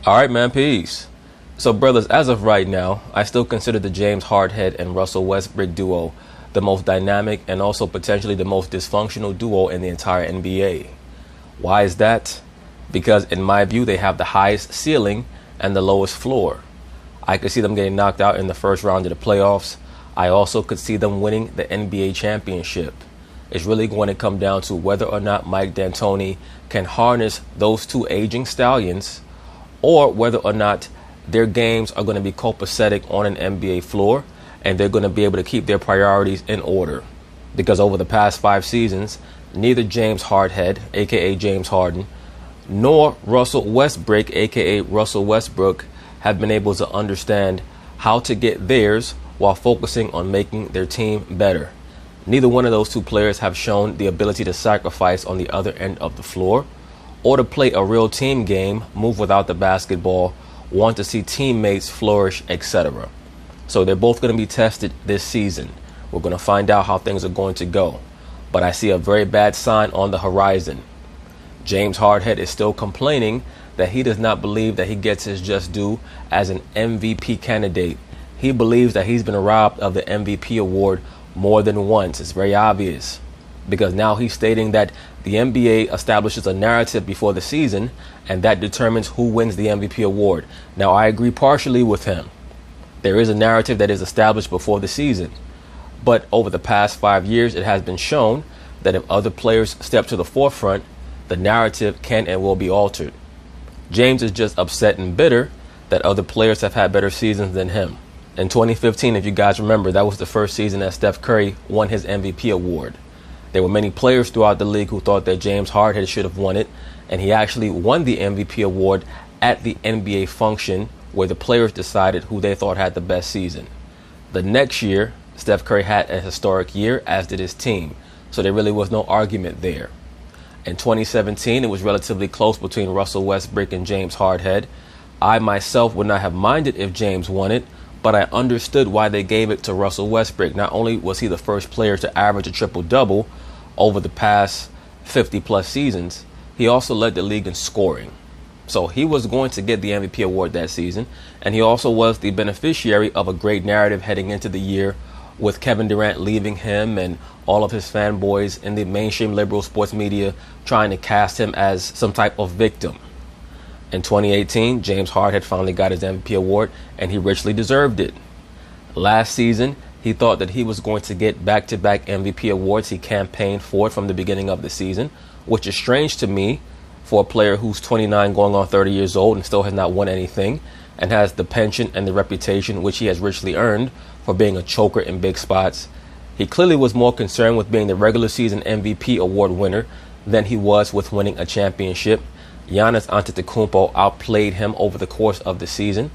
All right, man, peace. So, brothers, as of right now, I still consider the James Harden and Russell Westbrook duo the most dynamic and also potentially the most dysfunctional duo in the entire NBA. Why is that? Because in my view, they have the highest ceiling and the lowest floor. I could see them getting knocked out in the first round of the playoffs. I also could see them winning the NBA championship. It's really going to come down to whether or not Mike D'Antoni can harness those two aging stallions, or whether or not their games are going to be copacetic on an NBA floor and they're going to be able to keep their priorities in order. Because over the past 5 seasons, neither James Harden, aka James Harden, nor Russell Westbrook, aka Russell Westbrook, have been able to understand how to get theirs while focusing on making their team better. Neither one of those two players have shown the ability to sacrifice on the other end of the floor, or to play a real team game, move without the basketball, want to see teammates flourish, etc. So they're both going to be tested this season. We're going to find out how things are going to go. But I see a very bad sign on the horizon. James Harden is still complaining that he does not believe that he gets his just due as an MVP candidate. He believes that he's been robbed of the MVP award more than once. It's very obvious, because now he's stating that the NBA establishes a narrative before the season and that determines who wins the MVP award. Now, I agree partially with him. There is a narrative that is established before the season, but over the past 5 years, it has been shown that if other players step to the forefront, the narrative can and will be altered. James is just upset and bitter that other players have had better seasons than him. In 2015, if you guys remember, that was the first season that Steph Curry won his MVP award. There were many players throughout the league who thought that James Harden should have won it, and he actually won the MVP award at the NBA function where the players decided who they thought had the best season. The next year, Steph Curry had a historic year, as did his team, so there really was no argument there. In 2017, it was relatively close between Russell Westbrook and James Harden. I myself would not have minded if James won it, but I understood why they gave it to Russell Westbrook. Not only was he the first player to average a triple-double over the past 50-plus seasons, he also led the league in scoring. So he was going to get the MVP award that season, and he also was the beneficiary of a great narrative heading into the year, with Kevin Durant leaving him and all of his fanboys in the mainstream liberal sports media trying to cast him as some type of victim. In 2018, James Harden had finally got his MVP award, and he richly deserved it. Last season, he thought that he was going to get back-to-back MVP awards. He campaigned for it from the beginning of the season, which is strange to me for a player who's 29 going on 30 years old and still has not won anything, and has the penchant and the reputation which he has richly earned for being a choker in big spots. He clearly was more concerned with being the regular season MVP award winner than he was with winning a championship. Giannis Antetokounmpo outplayed him over the course of the season.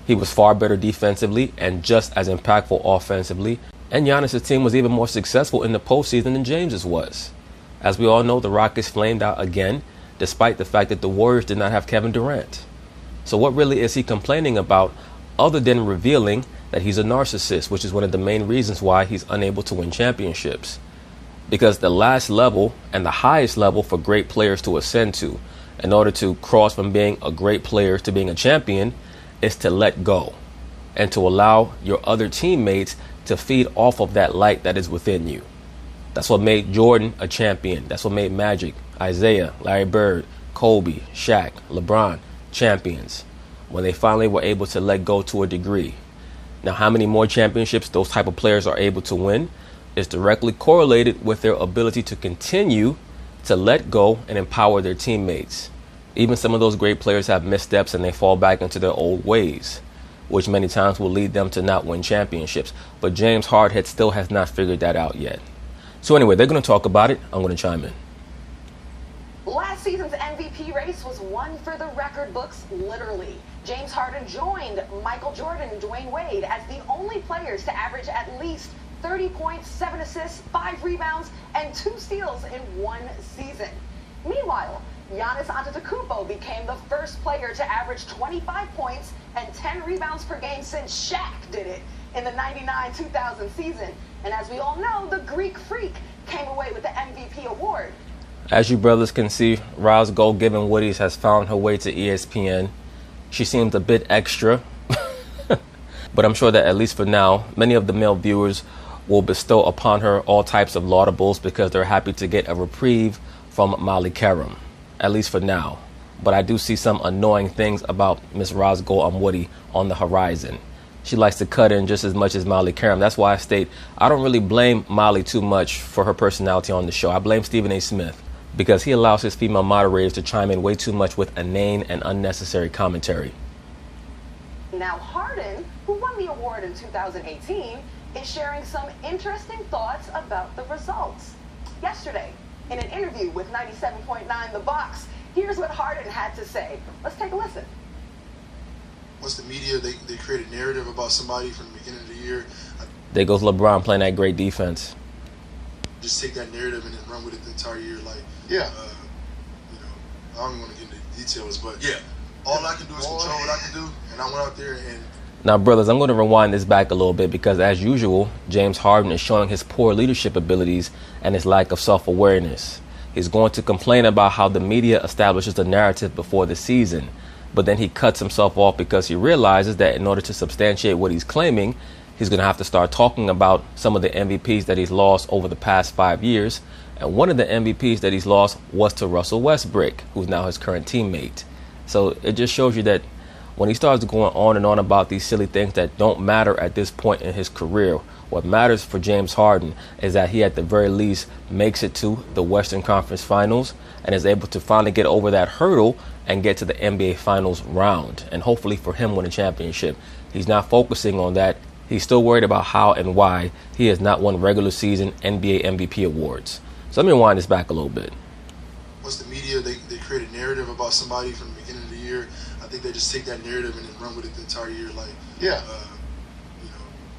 He was far better defensively and just as impactful offensively. And Giannis' team was even more successful in the postseason than James's was. As we all know, the Rockets flamed out again, despite the fact that the Warriors did not have Kevin Durant. So what really is he complaining about, other than revealing that he's a narcissist, which is one of the main reasons why he's unable to win championships? Because the last level and the highest level for great players to ascend to, in order to cross from being a great player to being a champion, is to let go and to allow your other teammates to feed off of that light that is within you. That's what made Jordan a champion. That's what made Magic, Isaiah, Larry Bird, Kobe, Shaq, LeBron champions, when they finally were able to let go to a degree. Now, how many more championships those type of players are able to win is directly correlated with their ability to continue to let go and empower their teammates. Even some of those great players have missteps and they fall back into their old ways, which many times will lead them to not win championships. But James Harden still has not figured that out yet. So anyway, they're going to talk about it. I'm going to chime in. Last season's MVP race was one for the record books, literally. James Harden joined Michael Jordan and Dwayne Wade as the only players to average at least 30 points, 7 assists, 5 rebounds, and 2 steals in one season. Meanwhile, Giannis Antetokounmpo became the first player to average 25 points and 10 rebounds per game since Shaq did it in the 99-2000 season. And as we all know, the Greek Freak came away with the MVP award. As you brothers can see, Ra's Gold Given Woodies has found her way to ESPN. She seems a bit extra, but I'm sure that at least for now, many of the male viewers will bestow upon her all types of laudables because they're happy to get a reprieve from Molly Karam, at least for now. But I do see some annoying things about Miss Roscoe Amwudi on the horizon. She likes to cut in just as much as Molly Karam. That's why I state I don't really blame Molly too much for her personality on the show. I blame Stephen A. Smith because he allows his female moderators to chime in way too much with inane and unnecessary commentary. Now Harden, who won the award in 2018, is sharing some interesting thoughts about the results. Yesterday, in an interview with 97.9 The Box, here's what Harden had to say. Let's take a listen. Once the media, they create a narrative about somebody from the beginning of the year. There goes LeBron playing that great defense. Just take that narrative and then run with it the entire year. Like, I don't want to get into details, but all I can do is control what I can do, and I went out there and. Now, brothers, I'm going to rewind this back a little bit because, as usual, James Harden is showing his poor leadership abilities and his lack of self-awareness. He's going to complain about how the media establishes the narrative before the season, but then he cuts himself off because he realizes that in order to substantiate what he's claiming, he's going to have to start talking about some of the MVPs that he's lost over the past 5 years. And one of the MVPs that he's lost was to Russell Westbrook, who's now his current teammate. So it just shows you that when he starts going on and on about these silly things that don't matter at this point in his career, what matters for James Harden is that he at the very least makes it to the Western Conference Finals and is able to finally get over that hurdle and get to the NBA Finals round, and hopefully for him win a championship. He's not focusing on that. He's still worried about how and why he has not won regular season NBA MVP awards. So let me wind this back a little bit. Once the media, they create a narrative about somebody from the beginning of the year, I think they just take that narrative and then run with it the entire year. Like, I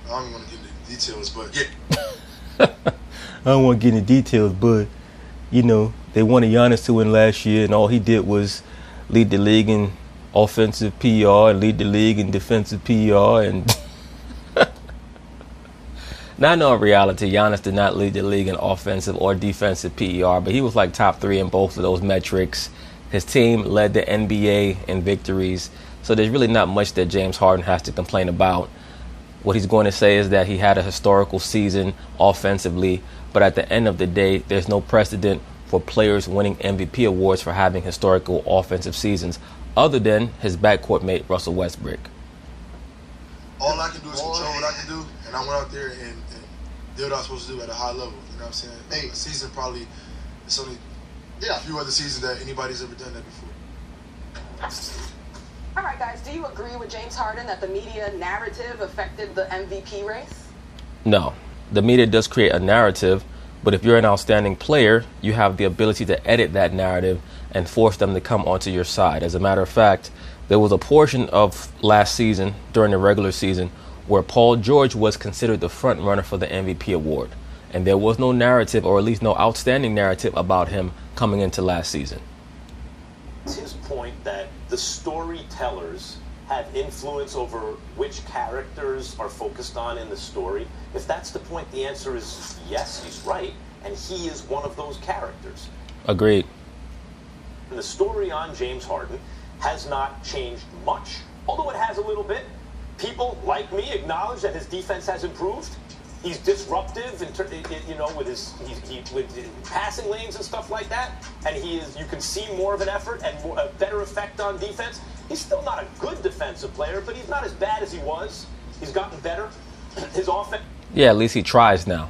don't even want to get into details, but I don't want to get into details, but, they wanted Giannis to win last year, and all he did was lead the league in offensive PR and lead the league in defensive PR. And now I know in reality, Giannis did not lead the league in offensive or defensive PER, but he was like top 3 in both of those metrics. His team led the NBA in victories, so there's really not much that James Harden has to complain about. What he's going to say is that he had a historical season offensively, but at the end of the day, there's no precedent for players winning MVP awards for having historical offensive seasons, other than his backcourt mate, Russell Westbrook. All I can do is control what I can do, and I went out there and did what I was supposed to do at a high level. You know what I'm saying? Hey, a season probably, it's only a few other seasons that anybody's ever done that before. All right, guys, do you agree with James Harden that the media narrative affected the MVP race? No. The media does create a narrative, but if you're an outstanding player, you have the ability to edit that narrative and force them to come onto your side. As a matter of fact, there was a portion of last season, during the regular season, where Paul George was considered the front runner for the MVP award. And there was no narrative, or at least no outstanding narrative, about him coming into last season. It's his point that the storytellers have influence over which characters are focused on in the story. If that's the point, the answer is yes, he's right, and he is one of those characters. Agreed. And the story on James Harden has not changed much, although it has a little bit. People like me acknowledge that his defense has improved. He's disruptive, with his passing lanes and stuff like that. And you can see more of an effort and a better effect on defense. He's still not a good defensive player, but he's not as bad as he was. He's gotten better. His offense. Yeah, at least he tries now.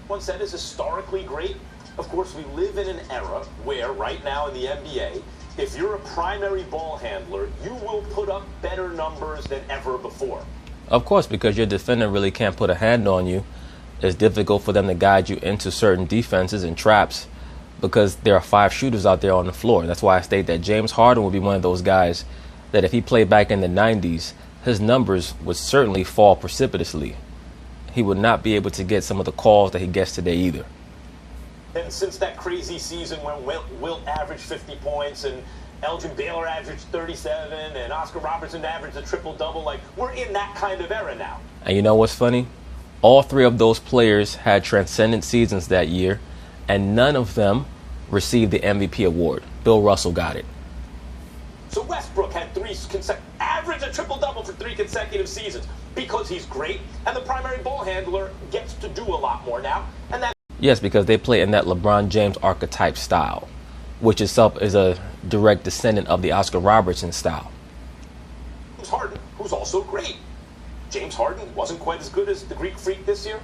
One said is historically great. Of course, we live in an era where right now in the NBA, if you're a primary ball handler, you will put up better numbers than ever before. Of course, because your defender really can't put a hand on you. It's difficult for them to guide you into certain defenses and traps because there are 5 shooters out there on the floor. That's why I state that James Harden would be one of those guys that if he played back in the 90s, his numbers would certainly fall precipitously. He would not be able to get some of the calls that he gets today either. And since that crazy season when Wilt averaged 50 points and Elgin Baylor averaged 37 and Oscar Robertson averaged a triple-double, like, we're in that kind of era now. And you know what's funny? All 3 of those players had transcendent seasons that year, and none of them received the MVP award. Bill Russell got it. So Westbrook had average a triple-double for 3 consecutive seasons because he's great, and the primary ball handler gets to do a lot more now. And that Yes, because they play in that LeBron James archetype style, which itself is a direct descendant of the Oscar Robertson style. James Harden, who's also great. James Harden wasn't quite as good as the Greek Freak this year,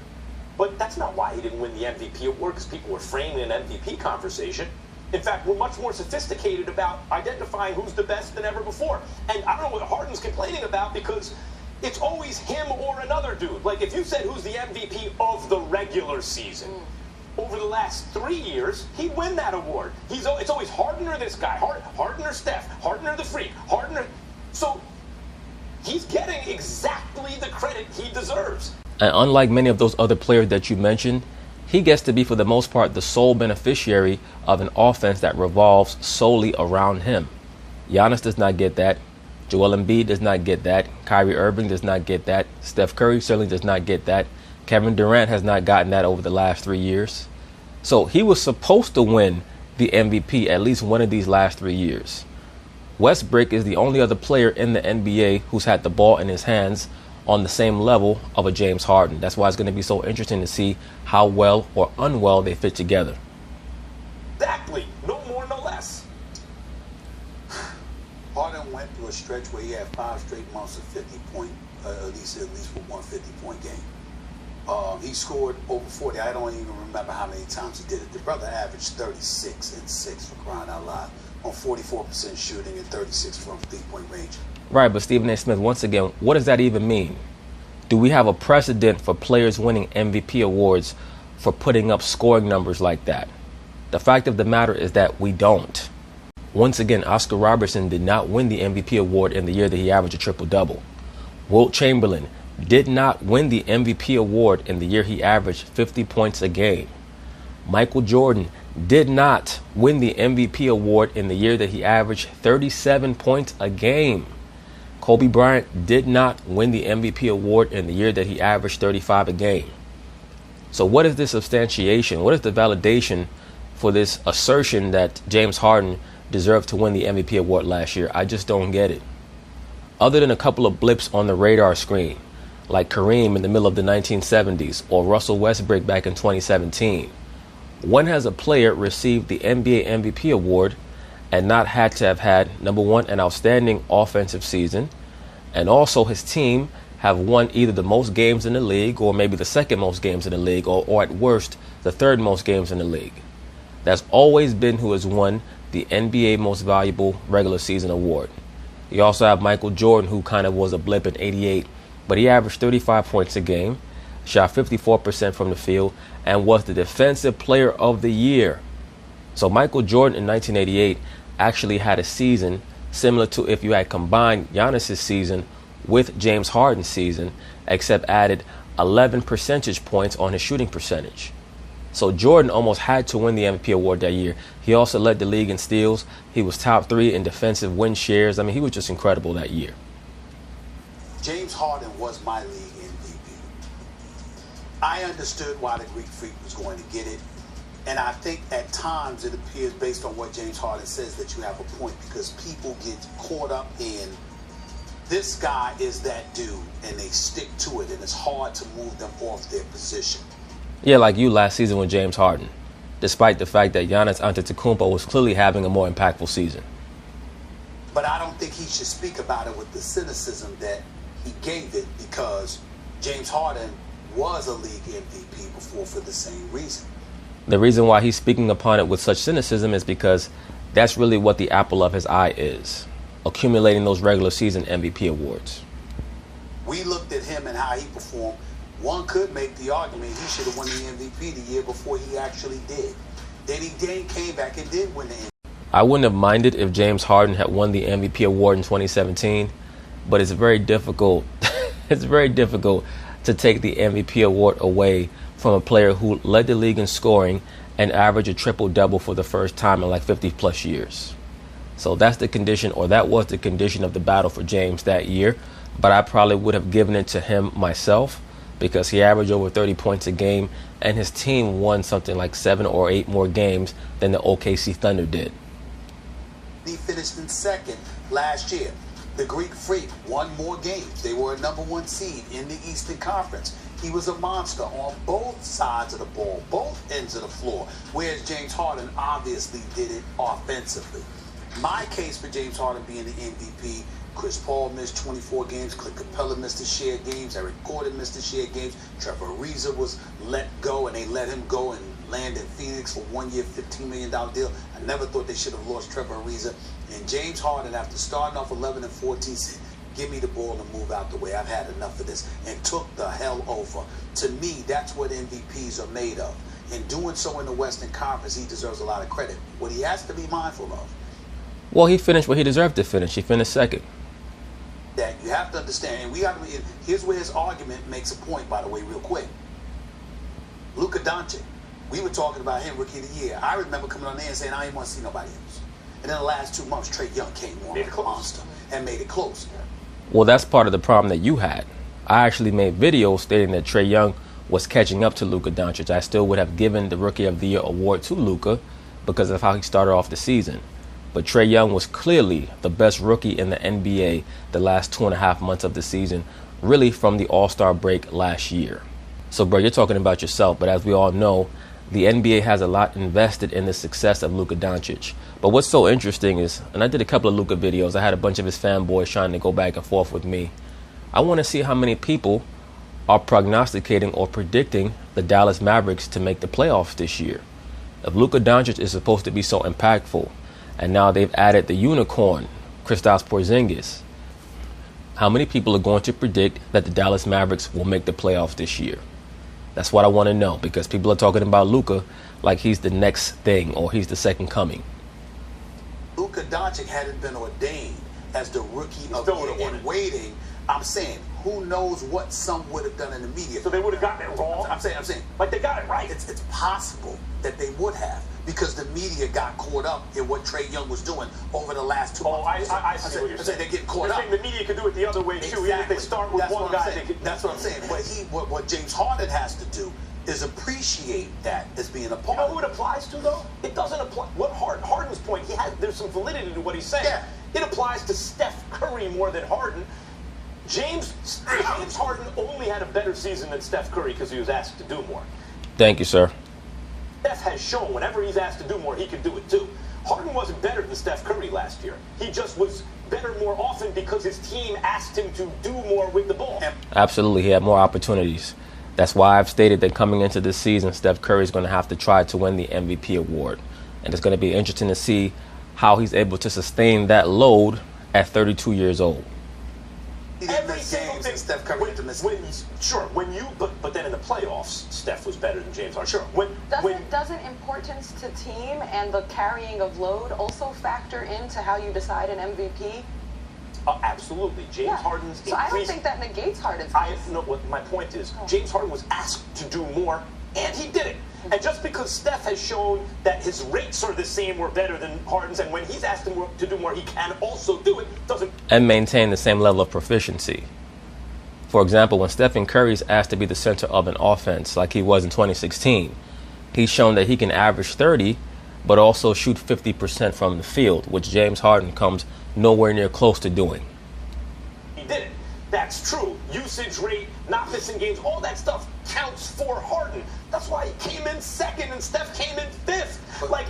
but that's not why he didn't win the MVP award, because people were framing an MVP conversation. In fact, we're much more sophisticated about identifying who's the best than ever before. And I don't know what Harden's complaining about, because it's always him or another dude. Like, if you said who's the MVP of the regular season, over the last 3 years, he'd win that award. It's always Harden or this guy, Harden or Steph, Harden or the Freak, Harden or... So he's getting exactly the credit he deserves. And unlike many of those other players that you mentioned, he gets to be, for the most part, the sole beneficiary of an offense that revolves solely around him. Giannis does not get that. Joel Embiid does not get that. Kyrie Irving does not get that. Steph Curry certainly does not get that. Kevin Durant has not gotten that over the last 3 years. So he was supposed to win the MVP at least one of these last 3 years. Westbrook is the only other player in the NBA who's had the ball in his hands on the same level of a James Harden. That's why it's going to be so interesting to see how well or unwell they fit together. Exactly. No more, no less. Harden went through a stretch where he had 5 straight months of 50-point, at least for one 50-point game. He scored over 40. I don't even remember how many times he did it. The brother averaged 36 and 6, for crying out loud, on 44% shooting and 36 from 3-point range. Right, but Stephen A. Smith, once again, what does that even mean? Do we have a precedent for players winning MVP awards for putting up scoring numbers like that? The fact of the matter is that we don't. Once again, Oscar Robertson did not win the MVP award in the year that he averaged a triple-double. Wilt Chamberlain did not win the MVP award in the year he averaged 50 points a game. Michael Jordan did not win the MVP award in the year that he averaged 37 points a game. Kobe Bryant did not win the MVP award in the year that he averaged 35 a game. So what is this substantiation? What is the validation for this assertion that James Harden deserved to win the MVP award last year? I just don't get it. Other than a couple of blips on the radar screen, like Kareem in the middle of the 1970s or Russell Westbrook back in 2017, when has a player received the NBA MVP award and not had to have had, number one, an outstanding offensive season, and also his team have won either the most games in the league or maybe the second most games in the league, or at worst, the third most games in the league? That's always been who has won the NBA Most Valuable Regular Season Award. You also have Michael Jordan, who kind of was a blip in '88, but he averaged 35 points a game, shot 54% from the field, and was the Defensive Player of the Year. So Michael Jordan in 1988 actually had a season similar to if you had combined Giannis' season with James Harden's season, except added 11 percentage points on his shooting percentage. So Jordan almost had to win the MVP award that year. He also led the league in steals. He was top 3 in defensive win shares. I mean, he was just incredible that year. James Harden was my league MVP. I understood why the Greek Freak was going to get it. And I think at times it appears, based on what James Harden says, that you have a point, because people get caught up in this guy is that dude and they stick to it, and it's hard to move them off their position. Yeah, like you last season with James Harden, despite the fact that Giannis Antetokounmpo was clearly having a more impactful season. But I don't think he should speak about it with the cynicism that he gave it, because James Harden was a league MVP before for the same reason. The reason why he's speaking upon it with such cynicism is because that's really what the apple of his eye is, accumulating those regular season MVP awards. We looked at him and how he performed. One could make the argument he should have won the MVP the year before he actually did. Then he came back and did win the MVP. I wouldn't have minded if James Harden had won the MVP award in 2017, but it's very difficult. It's very difficult to take the MVP award away from a player who led the league in scoring and averaged a triple-double for the first time in like 50-plus years. So that's the condition, or that was the condition of the battle for James that year. But I probably would have given it to him myself, because he averaged over 30 points a game and his team won something like 7 or 8 more games than the OKC Thunder did. He finished in second last year. The Greek Freak won more games. They were a #1 seed in the Eastern Conference. He was a monster on both sides of the ball, both ends of the floor, whereas James Harden obviously did it offensively. My case for James Harden being the MVP, Chris Paul missed 24 games, Clint Capella missed his share games, Eric Gordon missed his share games, Trevor Ariza was let go, and they let him go and land in Phoenix for 1 year, $15 million deal. I never thought they should have lost Trevor Ariza. And James Harden, after starting off 11 and 14, said, give me the ball and move out the way. I've had enough of this, and took the hell over. To me, that's what MVPs are made of. In doing so in the Western Conference, he deserves a lot of credit. What he has to be mindful of, Well, he finished what he deserved to finish. He finished second. that you have to understand, and we got to. Here's where his argument makes a point, by the way, real quick. Luka Doncic, we were talking about him Rookie of the Year. I remember coming on there and saying I didn't want to see nobody else. And in the last 2 months, Trae Young came on like a monster and made it close. Well, that's part of the problem that you had. I actually made videos stating that Trae Young was catching up to Luka Doncic. I still would have given the Rookie of the Year award to Luka because of how he started off the season. But Trae Young was clearly the best rookie in the NBA the last 2.5 months of the season, really from the All-Star break last year. So, bro, you're talking about yourself, but as we all know, the NBA has a lot invested in the success of Luka Doncic. But what's so interesting is, and I did a couple of Luka videos, I had a bunch of his fanboys trying to go back and forth with me. I want to see how many people are prognosticating or predicting the Dallas Mavericks to make the playoffs this year. If Luka Doncic is supposed to be so impactful, and now they've added the unicorn, Kristaps Porzingis, how many people are going to predict that the Dallas Mavericks will make the playoffs this year? That's what I want to know, because people are talking about Luka like he's the next thing or he's the second coming. Luka Doncic hadn't been ordained as the Rookie of the Year in waiting. I'm saying, who knows what some would have done in the media. So they would have gotten it wrong? I'm saying. Like they got it right. It's possible that they would have, because the media got caught up in what Trae Young was doing over the last 2 months. I see what you're saying. They're getting caught up. You're saying the media could do it the other way, too. Exactly. Even if they start with one guy, they could... That's what I'm saying. But what James Harden has to do is appreciate that as being a part. You know who it applies to, though? It doesn't apply. What Harden's point, there's some validity to what he's saying. Yeah. It applies to Steph Curry more than Harden. James Harden only had a better season than Steph Curry because he was asked to do more. Thank you, sir. Steph has shown whenever he's asked to do more, he can do it too. Harden wasn't better than Steph Curry last year. He just was better more often because his team asked him to do more with the ball. Absolutely, he had more opportunities. That's why I've stated that coming into this season, Steph Curry is going to have to try to win the MVP award. And it's going to be interesting to see how he's able to sustain that load at 32 years old. Every single thing. Steph Curry had to miss games. Sure, but then in the playoffs, Steph was better than James Harden. Sure. Doesn't importance to team and the carrying of load also factor into how you decide an MVP? Absolutely. James Harden's So I don't think that negates Harden's. What my point is, James Harden was asked to do more, and he did it. And just because Steph has shown that his rates are the same or better than Harden's, and when he's asked him to do more, he can also do it, doesn't... And maintain the same level of proficiency. For example, when Stephen Curry's asked to be the center of an offense like he was in 2016, he's shown that he can average 30, but also shoot 50% from the field, which James Harden comes nowhere near close to doing. He did it. That's true. Usage rate, not missing games, all that stuff counts for Harden. That's why he came in second and Steph came in fifth. Like,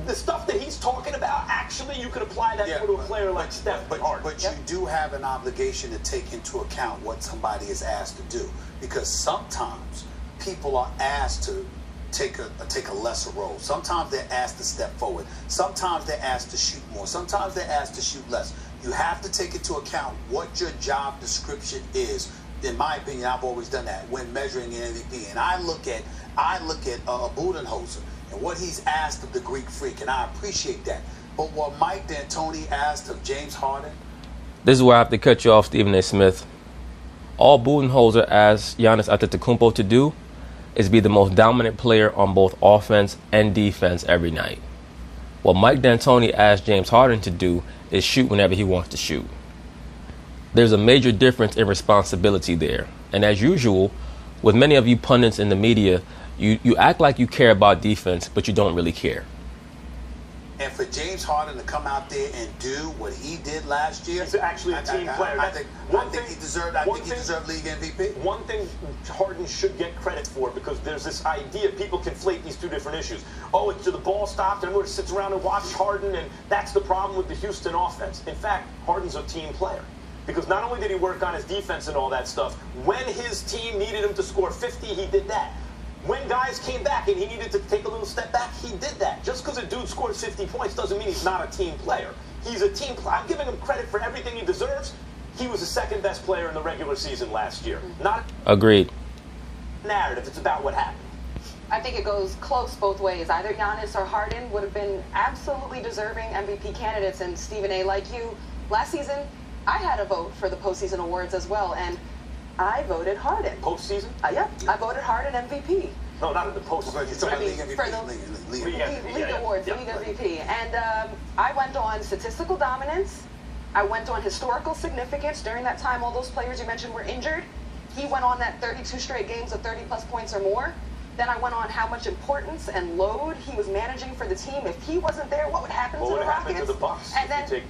the stuff that he's talking about, actually, you could apply that to a player like Steph Harden. But you do have an obligation to take into account what somebody is asked to do. Because sometimes people are asked to take a lesser role. Sometimes they're asked to step forward. Sometimes they're asked to shoot more. Sometimes they're asked to shoot less. You have to take into account what your job description is. In my opinion, I've always done that when measuring an MVP. And I look at Budenholzer and what he's asked of the Greek Freak, and I appreciate that. But what Mike D'Antoni asked of James Harden... This is where I have to cut you off, Stephen A. Smith. All Budenholzer asked Giannis Antetokounmpo to do is be the most dominant player on both offense and defense every night. What Mike D'Antoni asked James Harden to do is shoot whenever he wants to shoot. There's a major difference in responsibility there. And as usual, with many of you pundits in the media, you act like you care about defense, but you don't really care. And for James Harden to come out there and do what he did last year, he's actually a team player. I think he deserved league MVP. One thing Harden should get credit for, because there's this idea, people conflate these two different issues. Oh, it's the ball stopped and everyone sits around and watches Harden, and that's the problem with the Houston offense. In fact, Harden's a team player. Because not only did he work on his defense and all that stuff, when his team needed him to score 50, he did that. When guys came back and he needed to take a little step back, he did that. Just because a dude scored 50 points doesn't mean he's not a team player. He's a team player. I'm giving him credit for everything he deserves. He was the second best player in the regular season last year. Not Agreed. a narrative. It's about what happened. I think it goes close both ways. Either Giannis or Harden would have been absolutely deserving MVP candidates. And Stephen A., like you, last season, I had a vote for the postseason awards as well, and I voted Harden. Postseason? Yep, I voted Harden MVP. No, not in the postseason. For the league awards, league MVP. And I went on statistical dominance. I went on historical significance. During that time, all those players you mentioned were injured. He went on that 32 straight games of 30-plus points or more. Then I went on how much importance and load he was managing for the team. If he wasn't there, what would happen to the Rockets? To the Bucks? And then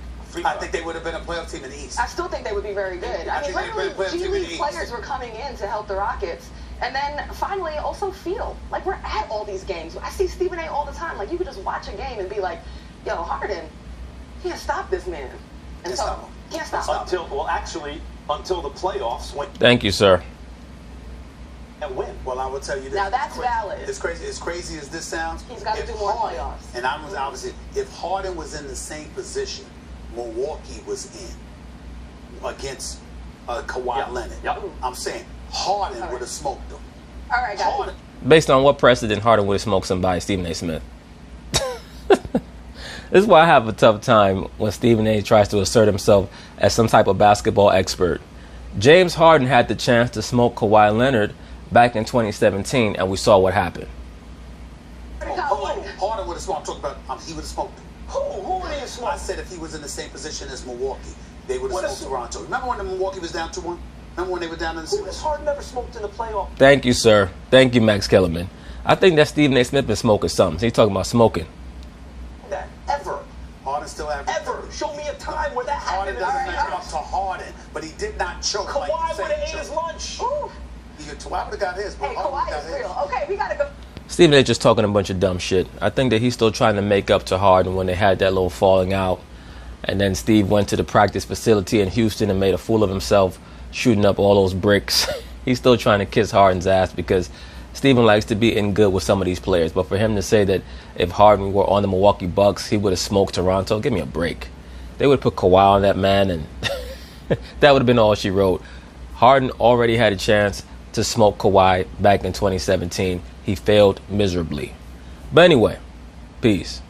I think they would have been a playoff team in the East. I still think they would be very good. I mean, literally, G League players were coming in to help the Rockets. And then finally, also feel like we're at all these games. I see Stephen A. all the time. Like, you could just watch a game and be like, yo, Harden, can't stop this man. And so, can't stop him. Until the playoffs when. Thank you, sir. And win. Well, I will tell you this. Now that's valid. It's crazy. As crazy as this sounds, he's got to do more playoffs. And I was obviously, if Harden was in the same position Milwaukee was in against Kawhi Leonard, I'm saying Harden would have smoked them. All right, guys. Based on what precedent Harden would have smoked somebody, Stephen A. Smith. This is why I have a tough time when Stephen A. tries to assert himself as some type of basketball expert. James Harden had the chance to smoke Kawhi Leonard back in 2017, and we saw what happened. Harden would have smoked. I'm talking about he would have smoked him. Who would he have smoked? I said if he was in the same position as Milwaukee, they would have smoked Toronto. Remember when Milwaukee was down 2-1? Remember when they were down in the series? Who has Harden ever smoked in the playoff? Thank you, sir. Thank you, Max Kellerman. I think that Stephen A. Smith been smoking something. He's talking about smoking. That ever. Harden still averaged. Ever. Show me a time where that Harden happened. doesn't up to Harden, but he did not choke. Kawhi like would have ate his lunch. Kawhi would have got his. Hey, Kawhi is real. Okay, we got to go. Stephen A. just talking a bunch of dumb shit. I think that he's still trying to make up to Harden when they had that little falling out. And then Steve went to the practice facility in Houston and made a fool of himself, shooting up all those bricks. He's still trying to kiss Harden's ass because Stephen likes to be in good with some of these players. But for him to say that if Harden were on the Milwaukee Bucks, he would have smoked Toronto, give me a break. They would have put Kawhi on that man, and that would have been all she wrote. Harden already had a chance to smoke Kawhi back in 2017. He failed miserably. But anyway, peace.